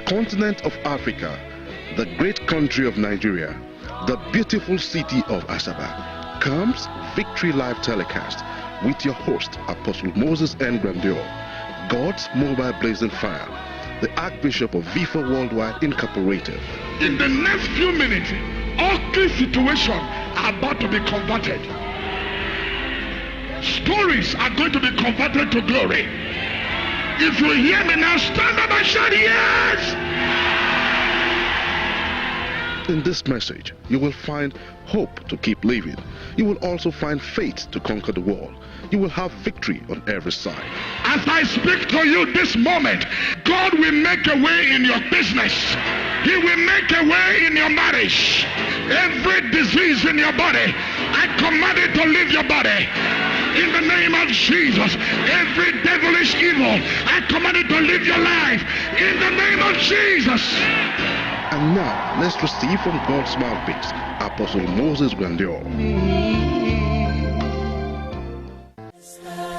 continent of Africa, the great country of Nigeria, the beautiful city of Asaba, comes Victory Live Telecast with your host, Apostle Moses N. Grandeur, God's Mobile Blazing Fire, the Archbishop of Vifa Worldwide Incorporated. In the next few minutes, ugly situations are about to be converted. Stories are going to be converted to glory. If you hear me now, stand up and shout yes! In this message, you will find hope to keep living. You will also find faith to conquer the world. You will have victory on every side. As I speak to you this moment, God will make a way in your business. He will make a way in your marriage. Every disease in your body, I command it to leave your body. In the name of Jesus, every devilish evil, I command it to leave your life. In the name of Jesus. And now, let's receive from God's mouthpiece, Apostle Moses Grandeur.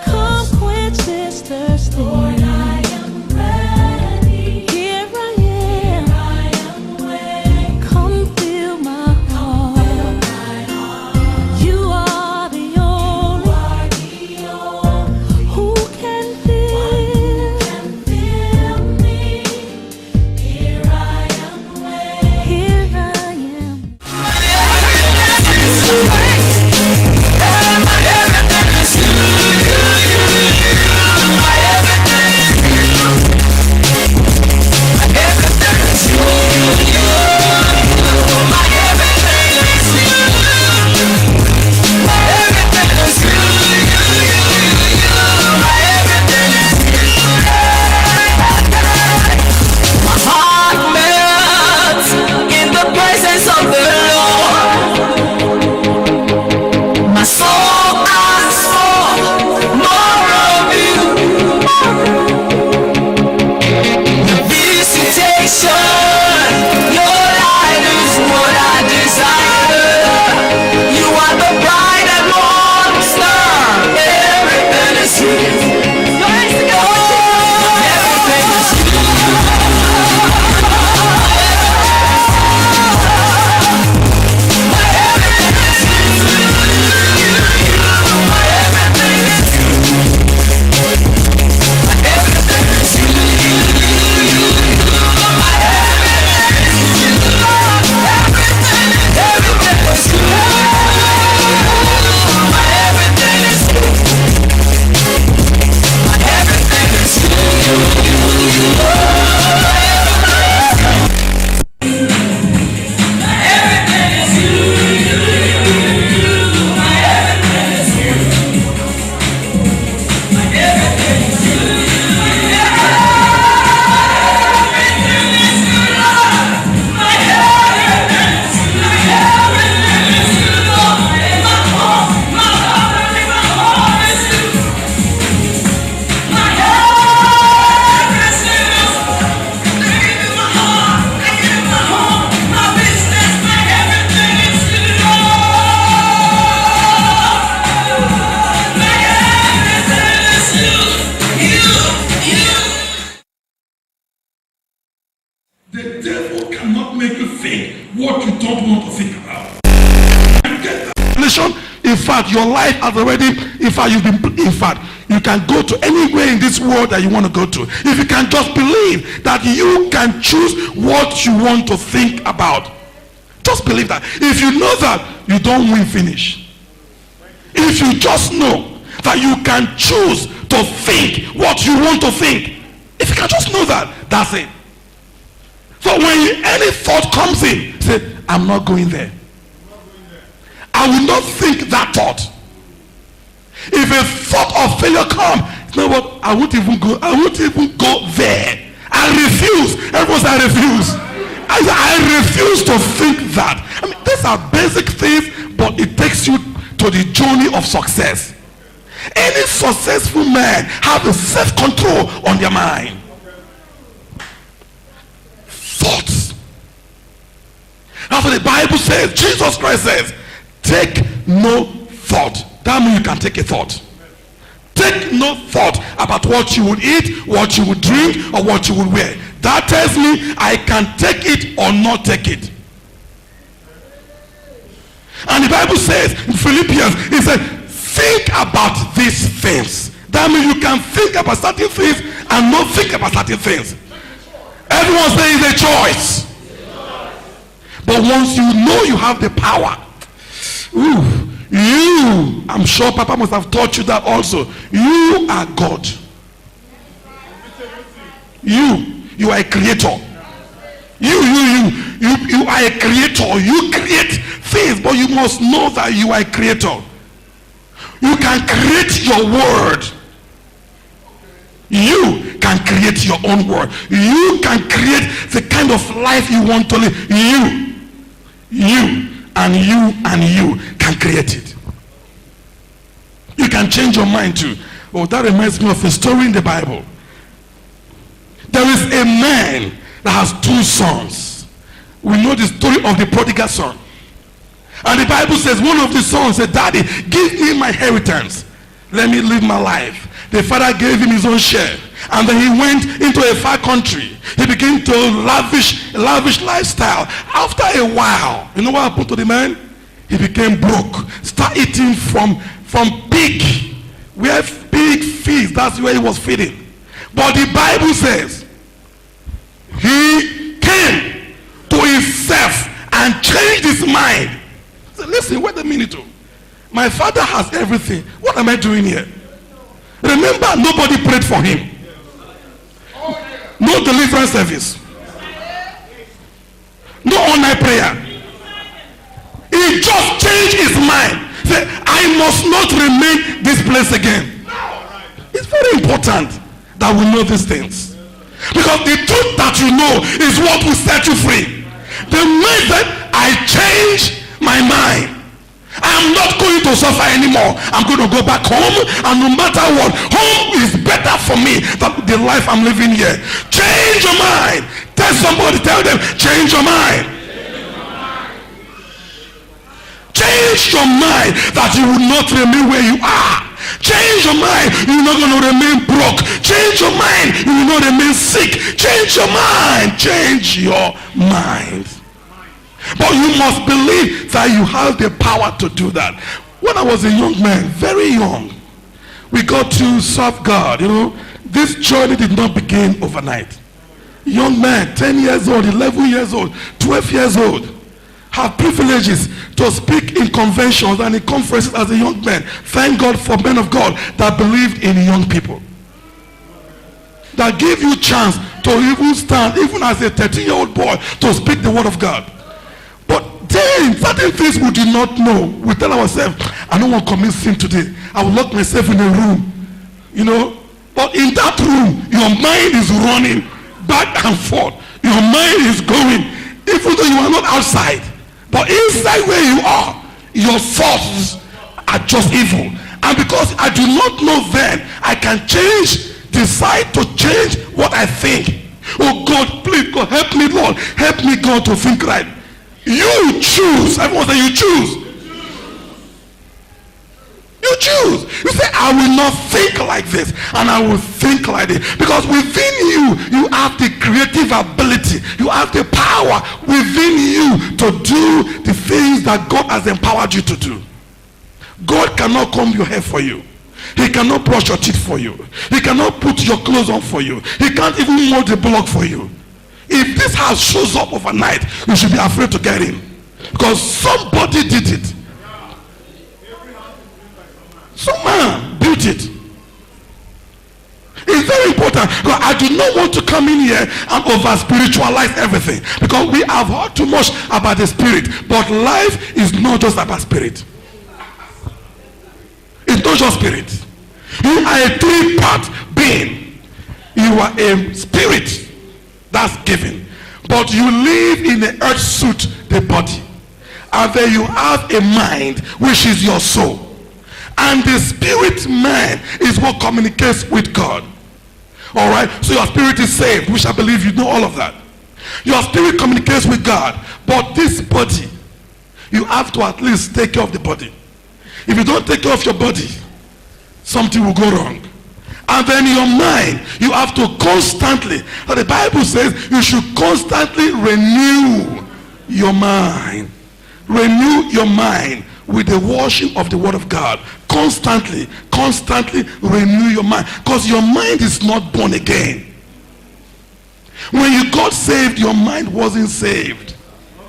Come quench this thirsty. Lord, I am ready. Here I am waiting. Come fill my heart. You are the only who can fill me. Here I am waiting. Here I am. The devil cannot make you think what you don't want to think about. In fact, your life has already, in fact, you can go to anywhere in this world that you want to go to. If you can just believe that you can choose what you want to think about. Just believe that. If you know that, you don't win finish. If you just know that you can choose to think what you want to think. If you can just know that, that's it. So when any thought comes in, say, I'm not going there. I will not think that thought. If a thought of failure comes, you know what? I won't even go there. I refuse. Everyone say I refuse. I refuse to think that. I mean, these are basic things, but it takes you to the journey of success. Any successful man have a self-control on their mind. Thoughts. That's what the Bible says. Jesus Christ says, take no thought. That means you can take a thought. Take no thought about what you would eat, what you would drink, or what you would wear. That tells me I can take it or not take it. And the Bible says in Philippians, it says, think about these things. That means you can think about certain things and not think about certain things. Everyone says it's a choice. But once you know you have the power, I'm sure Papa must have taught you that also. You are God. You are a creator. You are a creator. You create things, but you must know that you are a creator. You can create your word. You can create your own word. You can create the kind of life you want to live. You can create it. You can change your mind too. Oh, that reminds me of a story in the Bible. There is a man that has 2 sons. We know the story of the prodigal son. And the Bible says one of the sons said, Daddy, give me my inheritance. Let me live my life. The father gave him his own share. And then he went into a far country. He began to lavish lifestyle. After a while, you know what happened to the man? He became broke. Start eating from pig. We have pig feeds. That's where he was feeding. But the Bible says he came to himself and changed his mind. He said, listen, wait a minute. My father has everything. What am I doing here? Remember, nobody prayed for him. No deliverance service. No online prayer. He just changed his mind. Say, I must not remain this place again. It's very important that we know these things. Because the truth that you know is what will set you free. The minute I change my mind, I'm not going to suffer anymore. I'm going to go back home, and no matter what, home is better for me than the life I'm living here. Change your mind. Tell somebody, tell them, change your mind. Change your mind that you will not remain where you are. Change your mind, you're not going to remain broke. Change your mind, you will not remain sick. Change your mind. Change your mind. But you must believe that you have the power to do that. When I was a young man, very young, we got to serve God. You know, this journey did not begin overnight. Young man, 10 years old, 11 years old, 12 years old, have privileges to speak in conventions and in conferences as a young man. Thank God for men of God that believed in young people, that give you chance to even stand, even as a 13-year-old boy, to speak the word of God. But then, certain things we did not know, we tell ourselves, I don't want to commit sin today. I will lock myself in a room. You know, but in that room, your mind is running back and forth. Your mind is going, even though you are not outside. But inside where you are, your thoughts are just evil. And because I do not know then, I can decide to change what I think. Oh God, please, God, help me, Lord. Help me, God, to think right. You choose. Everyone say you choose. You choose. You say, I will not think like this, and I will think like this. Because within you, you have the creative ability. You have the power within you to do the things that God has empowered you to do. God cannot comb your hair for you. He cannot brush your teeth for you. He cannot put your clothes on for you. He can't even mold the block for you. If this house shows up overnight, you should be afraid to get in. Because somebody did it. Some man built it. It's very important. Because I do not want to come in here and over spiritualize everything. Because we have heard too much about the spirit. But life is not just about spirit. It's not just spirit. You are a 3-part being. You are a spirit. That's given. But you live in the earth suit, the body. And then you have a mind, which is your soul. And the spirit man is what communicates with God. Alright? So your spirit is saved, which I believe you know all of that. Your spirit communicates with God. But this body, you have to at least take care of the body. If you don't take care of your body, something will go wrong. And then your mind, you have to constantly, the Bible says you should constantly renew your mind. Renew your mind with the washing of the word of God. Constantly renew your mind, because your mind is not born again. When you got saved, your mind wasn't saved.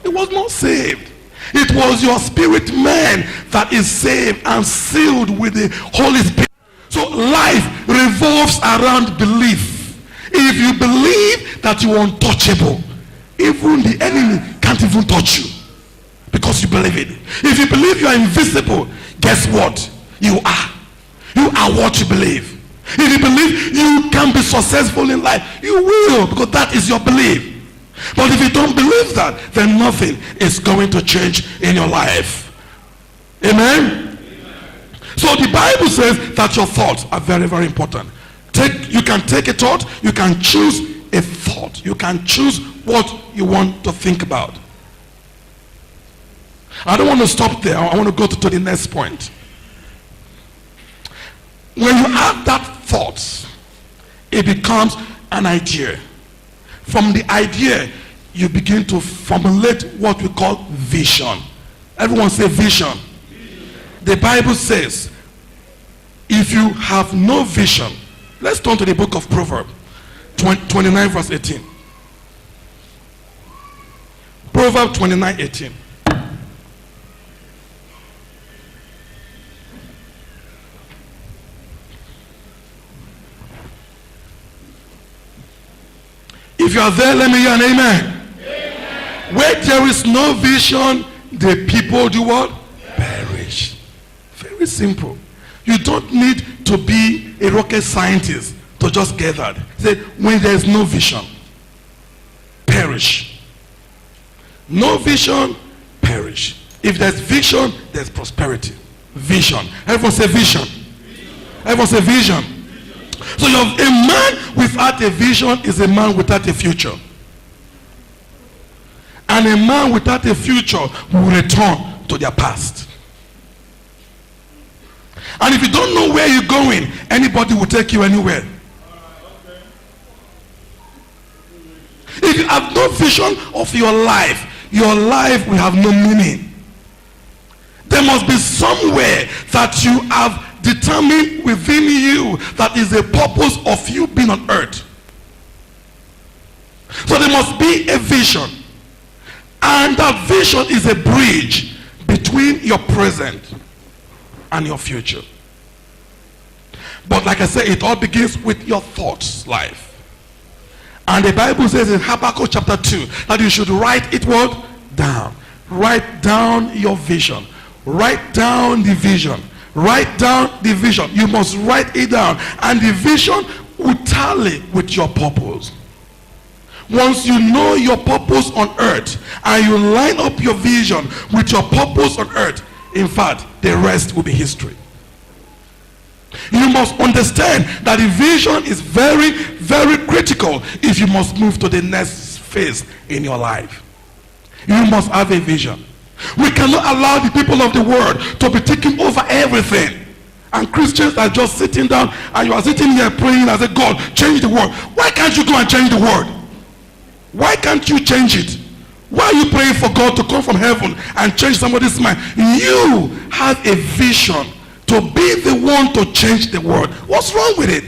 It was not saved. It was your spirit man that is saved and sealed with the Holy Spirit. So life revolves around belief. If you believe that you are untouchable, even the enemy can't even touch you, because you believe it. If you believe you are invisible, guess what? You are. You are what you believe. If you believe you can be successful in life, you will, because that is your belief. But if you don't believe that, then nothing is going to change in your life. Amen? So the Bible says that your thoughts are very, very important. You can take a thought, you can choose a thought. You can choose what you want to think about. I don't want to stop there. I want to go to the next point. When you have that thought, it becomes an idea. From the idea, you begin to formulate what we call vision. Everyone say vision. The Bible says, if you have no vision, let's turn to the book of Proverbs 29 verse 18. Proverbs 29:18. If you are there, let me hear an amen. Amen. Where there is no vision, the people do what? Perish. Very simple. You don't need to be a rocket scientist to just get that. Say, when there is no vision, perish. No vision, perish. If there's vision, there's prosperity. Vision. Everyone say vision. Everyone say vision. So a man without a vision is a man without a future. And a man without a future will return to their past. And if you don't know where you're going, anybody will take you anywhere. If you have no vision of your life will have no meaning. There must be somewhere that you have determined within you that is the purpose of you being on earth. So there must be a vision. And that vision is a bridge between your present and your future. But like I said, it all begins with your thoughts life. And the Bible says in Habakkuk chapter 2 that you should write it what? Down. Write down your vision. Write down the vision. Write down the vision. You must write it down. And the vision will tally with your purpose. Once you know your purpose on earth and you line up your vision with your purpose on earth, in fact, the rest will be history. You must understand that the vision is very, very critical if you must move to the next phase in your life. You must have a vision. We cannot allow the people of the world to be taking over everything. And Christians are just sitting down and you are sitting here praying and say, God, change the world. Why can't you go and change the world? Why can't you change it? Why are you praying for God to come from heaven and change somebody's mind? You have a vision to be the one to change the world. What's wrong with it?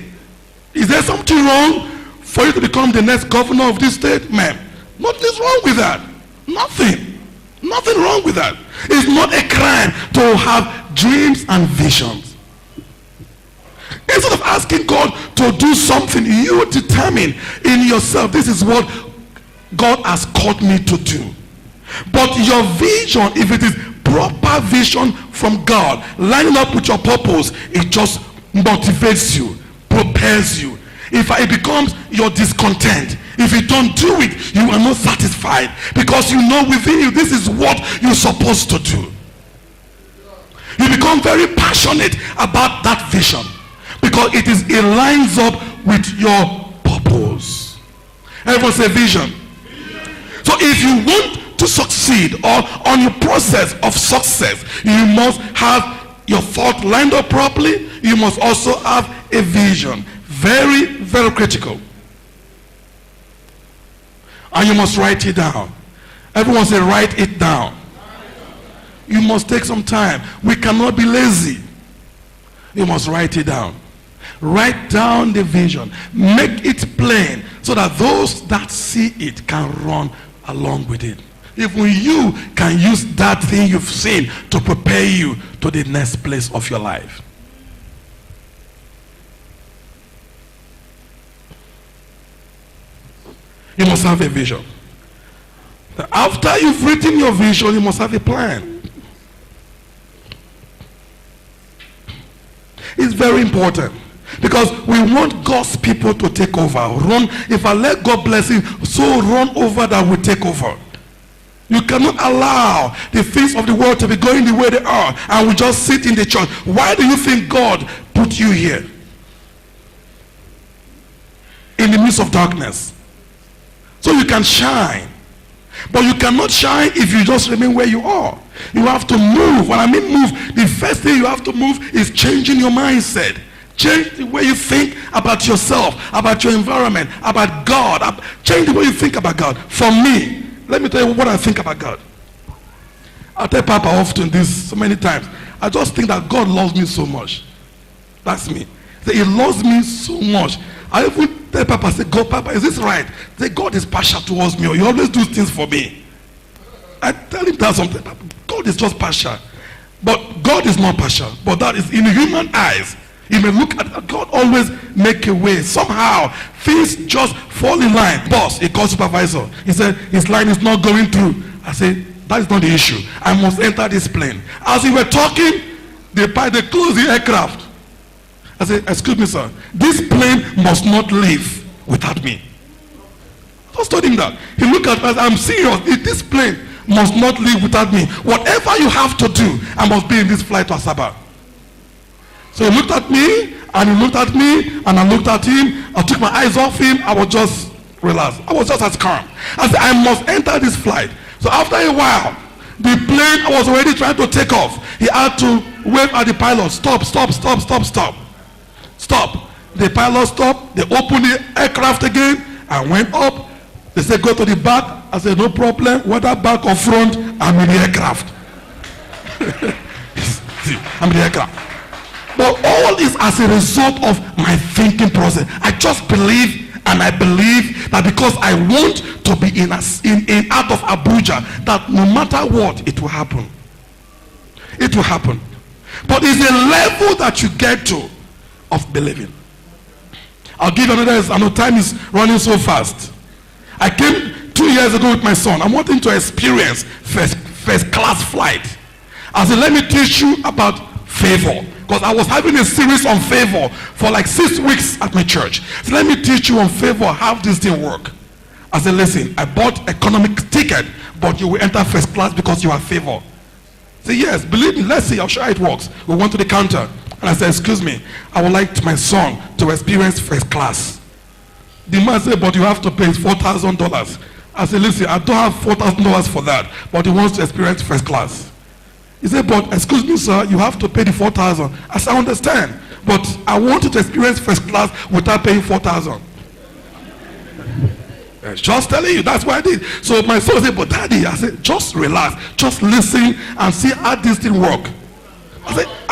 Is there something wrong for you to become the next governor of this state? Ma'am, nothing's wrong with that. Nothing. Nothing wrong with that. It's not a crime to have dreams and visions. Instead of asking God to do something, you determine in yourself, this is what God has called me to do. But your vision, if it is proper vision from God, lining up with your purpose, it just motivates you, propels you. If it becomes your discontent, if you don't do it, you are not satisfied, because you know within you this is what you're supposed to do. You become very passionate about that vision because it lines up with your purpose. Everyone say vision. So if you want to succeed or on your process of success, you must have your thought lined up properly. You must also have a vision. Very, very critical. And you must write it down. Everyone say, write it down. You must take some time. We cannot be lazy. You must write it down. Write down the vision. Make it plain so that those that see it can run along with it. Even you can use that thing you've seen to prepare you to the next place of your life. You must have a vision. After you've written your vision, you must have a plan. It's very important because we want God's people to take over. If I let God bless him, so run over that will take over. You cannot allow the things of the world to be going the way they are and we just sit in the church. Why do you think God put you here? In the midst of darkness. So you can shine. But you cannot shine if you just remain where you are. You have to move. When I mean move, the first thing you have to move is changing your mindset. Change the way you think about yourself, about your environment, about God. Change the way you think about God. For me, let me tell you what I think about God. I tell Papa often this so many times. I just think that God loves me so much. That's me. He loves me so much. I even tell Papa, I say, God, Papa, is this right? I say, God is partial towards me, or you always do things for me. I tell him that something. God is just partial. But God is not partial. But that is in human eyes. You may look at God always make a way. Somehow, things just fall in line. Boss, he called supervisor. He said, his line is not going through. I said, that is not the issue. I must enter this plane. As we were talking, they closed the aircraft. I said, excuse me, sir. This plane must not leave without me. I just told him that. He looked at me, I'm serious. This plane must not leave without me. Whatever you have to do, I must be in this flight to Asaba. So he looked at me, and he looked at me, and I looked at him. I took my eyes off him. I was just relaxed. I was just as calm. I said, I must enter this flight. So after a while, the plane was already trying to take off. He had to wave at the pilot. Stop, stop, stop, stop, stop. Stop. The pilot stopped. They opened the aircraft again. I went up. They said, go to the back. I said, no problem. Whether back or front, I'm in the aircraft. I'm in the aircraft. But all is as a result of my thinking process. I just believe, and I believe that because I want to be in out of Abuja, that no matter what, it will happen. It will happen. But it's a level that you get to of believing. I'll give you another example. I know time is running so fast. I came 2 years ago with my son. I'm wanting to experience first class flight. I said, let me teach you about favor. Because I was having a series on favor for like 6 weeks at my church. So let me teach you on favor, how this thing work. I said, listen, I bought economic ticket, but you will enter first class because you have favor. Say, yes, believe me, let's see, I'll show you how it works. We went to the counter. And I said, excuse me, I would like my son to experience first class. The man said, but you have to pay $4,000. I said, listen, I don't have $4,000 for that, but he wants to experience first class. He said, but excuse me, sir, you have to pay the $4,000. I said, I understand, but I want you to experience first class without paying $4,000. Just telling you, that's what I did. So my son said, but daddy, I said, just relax, just listen and see how this thing work.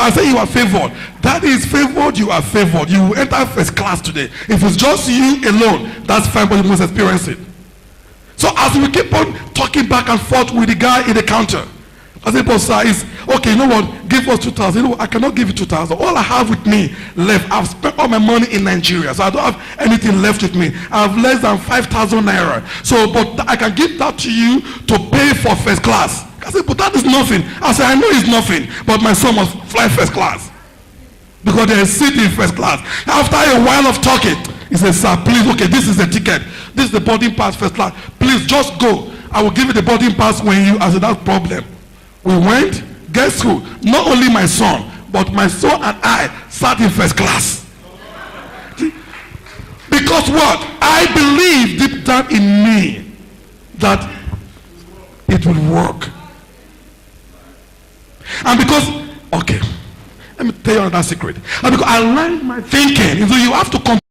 I said, you are favored. That is favored, you are favored. You will enter first class today. If it's just you alone, that's fine, but you must experience it. So as we keep on talking back and forth with the guy in the counter, I said, but sir, it's okay, you know what, give us 2,000. You know what? I cannot give you 2,000. All I have with me left, I've spent all my money in Nigeria, so I don't have anything left with me. I have less than 5,000 naira. So, but I can give that to you to pay for first class. I said, but that is nothing. I said, I know it's nothing, but my son must fly first class. Because there is seat in first class. After a while of talking, he said, sir, please, okay, this is the ticket. This is the boarding pass first class. Please, just go. I will give you the boarding pass when you, I said, that's problem. We went, guess who? Not only my son, but my son and I sat in first class. Because what? I believe deep down in me that it will work. And because, okay, let me tell you another secret. And because I learned my thinking, so you have to